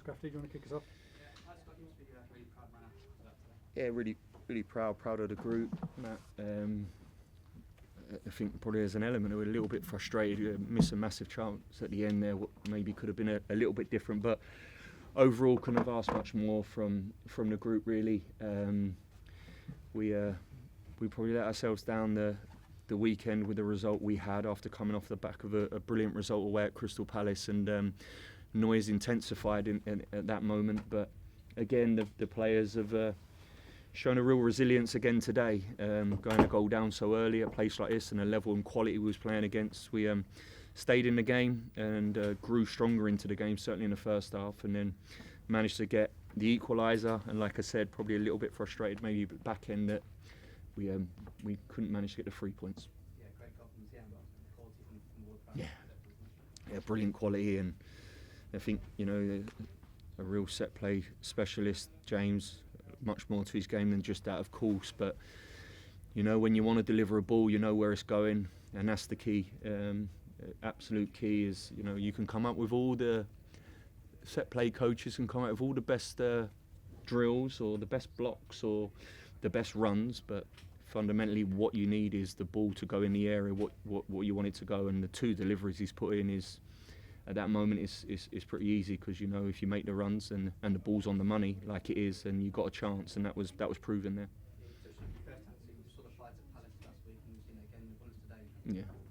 Scrafty, do you want to kick us off? Yeah, really proud of the group, Matt. I think probably there's an element of a little bit frustrated, missed a massive chance at the end there, what maybe could have been a little bit different, but overall couldn't have asked much more from the group really. We probably let ourselves down the weekend with the result we had after coming off the back of a brilliant result away at Crystal Palace, and noise intensified at that moment. But again, the players have shown a real resilience again today, going a goal down so early at a place like this and the level and quality we was playing against. We stayed in the game and grew stronger into the game, certainly in the first half, and then managed to get the equaliser. And like I said, probably a little bit frustrated maybe back end that we couldn't manage to get the 3 points. Yeah, great confidence, quality from the Yeah, brilliant quality, and I think, a real set play specialist, James, much more to his game than just that, of course, but when you want to deliver a ball, you know where it's going, and that's the key. Absolute key is, you can come up with all the set play coaches can come up with all the best drills or the best blocks or the best runs, but fundamentally what you need is the ball to go in the area what you want it to go, and the two deliveries he's put in is at that moment is pretty easy, because if you make the runs and the ball's on the money like it is, and you got a chance, and that was proven there.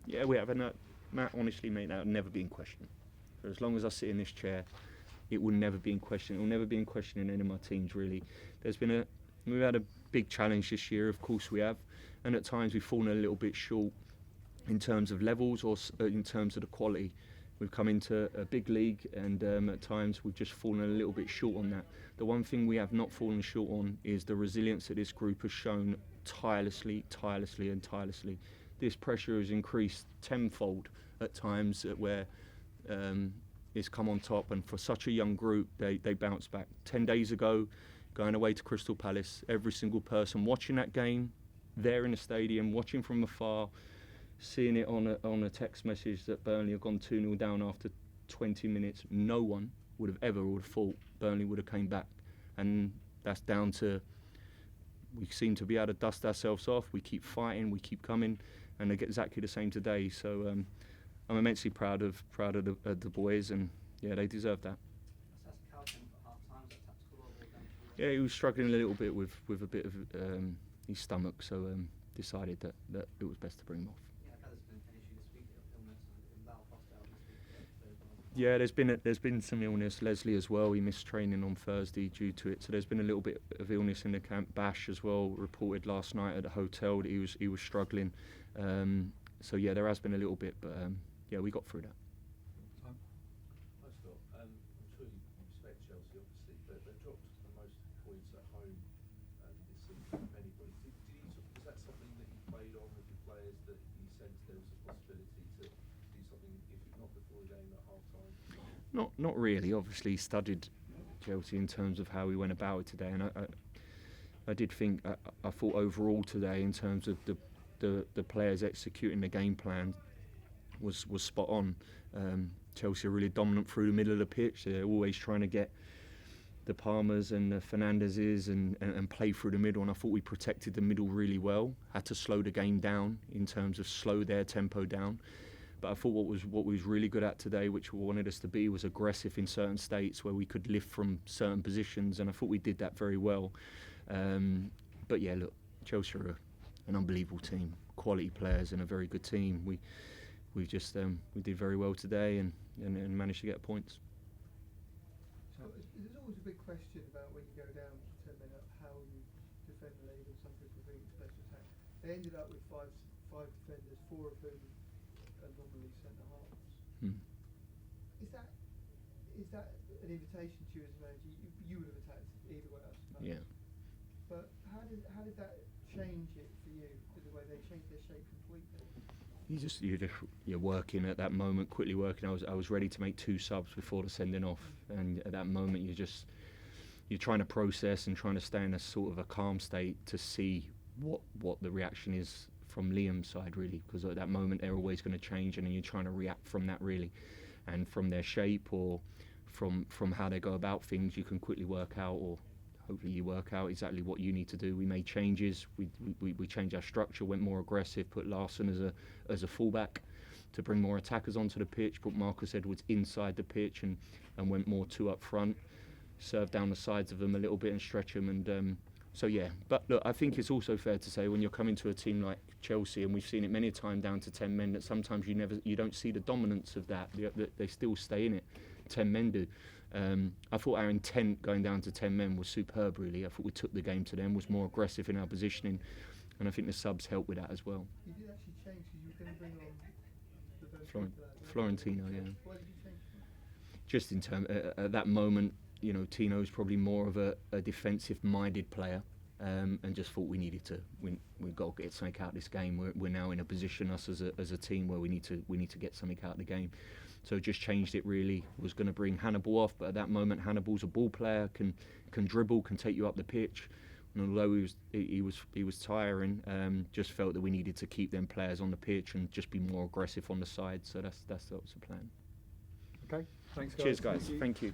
Yeah, we have, and Matt, honestly, mate, that would never be in question. For as long as I sit in this chair, it will never be in question. It will never be in question in any of my teams, really. We've had a big challenge this year, of course we have, and at times we've fallen a little bit short in terms of levels or in terms of the quality. We've come into a big league, and at times we've just fallen a little bit short on that. The one thing we have not fallen short on is the resilience that this group has shown tirelessly. This pressure has increased tenfold at times where it's come on top, and for such a young group, they bounce back. 10 days ago, going away to Crystal Palace, every single person watching that game, there in the stadium, watching from afar, seeing it on a text message that Burnley have gone 2-0 down after 20 minutes, no one would have ever thought Burnley would have came back. And that's down to, we seem to be able to dust ourselves off, we keep fighting, we keep coming, and they get exactly the same today. So I'm immensely proud of the boys, and yeah, they deserve that. Yeah, he was struggling a little bit with a bit of his stomach, so decided that it was best to bring him off. Yeah, there's been some illness. Leslie as well, he missed training on Thursday due to it. So there's been a little bit of illness in the camp. Bash as well reported last night at the hotel that he was struggling. So yeah, there has been a little bit, but yeah, we got through that. Hi Scott, I'm sure you respect Chelsea obviously, but they've dropped the most points at home this season from anybody. Was that something that you played on with your players, that you sensed there was a possibility to do something, if not before the game, at half time? Not really. Obviously studied Chelsea in terms of how we went about it today, and I did think, I thought overall today in terms of the players executing the game plan was spot on. Chelsea are really dominant through the middle of the pitch. They're always trying to get the Palmers and the Fernandezes and play through the middle, and I thought we protected the middle really well. Had to slow the game down in terms of slow their tempo down. But I thought what we was really good at today, which we wanted us to be, was aggressive in certain states where we could lift from certain positions, and I thought we did that very well. But yeah, look, Chelsea are an unbelievable team, quality players and a very good team. We did very well today and managed to get points. So there's always a big question about when you go down 10 men up, how you defend the lead, and some people think it's best attack. They ended up with five defenders, 4 of whom are normally centre halves. Is that an invitation to you as a manager? You would have attacked either way, I suppose. Yeah. But how did that change it for you? The way they changed their shape completely? You're working at that moment, quickly working. I was ready to make 2 subs before the sending off, and at that moment you're trying to process and trying to stay in a sort of a calm state to see what the reaction is from Liam's side, really, because at that moment they're always going to change, and then you're trying to react from that, really, and from their shape or from how they go about things, you can quickly work out, or hopefully you work out exactly what you need to do. We made changes. We changed our structure, went more aggressive, put Larson as a fullback to bring more attackers onto the pitch, put Marcus Edwards inside the pitch and went more two up front, served down the sides of them a little bit and stretch them. And so yeah, but look, I think it's also fair to say when you're coming to a team like Chelsea, and we've seen it many a time down to 10 men, that sometimes you don't see the dominance of that. They still stay in it. 10 men do. I thought our intent going down to 10 men was superb, really. I thought we took the game to them, was more aggressive in our positioning, and I think the subs helped with that as well. You did actually change because you were going to bring on the Florentino, yeah. Why did you change? Just in terms, at that moment, you know, Tino's probably more of a defensive-minded player, and just thought we needed to. We've got to get something out of this game. We're now in a position, us as a team, where we need to get something out of the game. So just changed it, really. Was going to bring Hannibal off, but at that moment Hannibal's a ball player, can dribble, can take you up the pitch. And although he was tiring, just felt that we needed to keep them players on the pitch and just be more aggressive on the side. So that was the plan. Okay, thanks guys. Cheers guys, thank you.